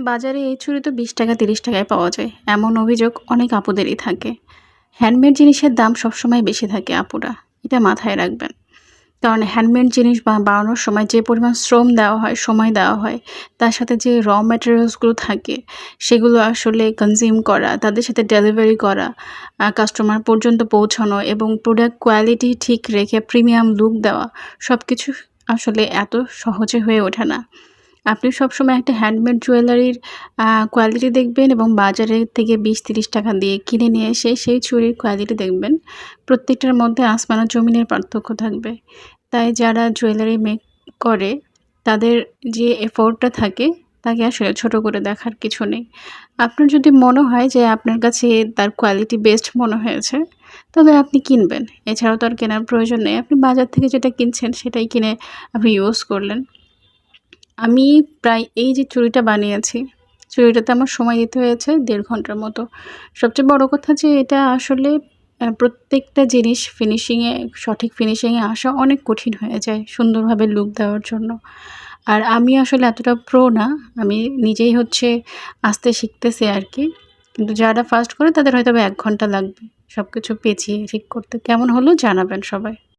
বাজারে এই ছুরি তো 20 টাকা 30 টাকায় পাওয়া যায়, এমন অভিযোগ অনেক আপুদেরই থাকে। হ্যান্ডমেড জিনিসের দাম সবসময় বেশি থাকে আপুরা, এটা মাথায় রাখবেন। কারণ হ্যান্ডমেড জিনিস বানানোর সময় যে পরিমাণ শ্রম দেওয়া হয়, সময় দেওয়া হয়, তার সাথে যে র ম্যাটেরিয়ালসগুলো থাকে সেগুলো আসলে কনজিউম করা, তাদের সাথে ডেলিভারি করা, কাস্টমার পর্যন্ত পৌঁছানো এবং প্রোডাক্ট কোয়ালিটি ঠিক রেখে প্রিমিয়াম লুক দেওয়া, সব কিছু আসলে এত সহজে হয়ে ওঠে না। আপনি সবসময় একটা হ্যান্ডমেড জুয়েলারির কোয়ালিটি দেখবেন এবং বাজারের থেকে 20-30 টাকা দিয়ে কিনে নিয়ে এসে সেই চুড়ির কোয়ালিটি দেখবেন। প্রত্যেকটার মধ্যে আসমান আর জমিনের পার্থক্য থাকবে। তাই যারা জুয়েলারি মেক করে তাদের যে এফোর্টটা থাকে তাকে আসলে ছোট করে দেখার কিছু নেই। আপনার যদি মনে হয় যে আপনার কাছে তার কোয়ালিটি বেস্ট মনে হয়েছে, তবে আপনি কিনবেন। এছাড়াও তো আর কেনার প্রয়োজন নেই। আপনি বাজার থেকে যেটা কিনছেন সেটাই কিনে আপনি ইউজ করলেন। আমি প্রায় এই যে চুড়িটা বানিয়েছি, চুড়িটাতে আমার সময় দিতে হয়েছে 1.5 ঘন্টার মতো। সবচেয়ে বড় কথা যে এটা আসলে প্রত্যেকটা জিনিস সঠিক ফিনিশিংয়ে আসা অনেক কঠিন হয়ে যায় সুন্দরভাবে লুক দেওয়ার জন্য। আর আমি আসলে এতটা প্রো না। আমি নিজেই হচ্ছে আস্তে শিখতেছি আরকি। কিন্তু যারা ফার্স্ট করে তাদের হয়তোবা 1 ঘন্টা লাগবে সবকিছু পেঁচিয়ে ঠিক করতে। কেমন হলো জানাবেন সবাই।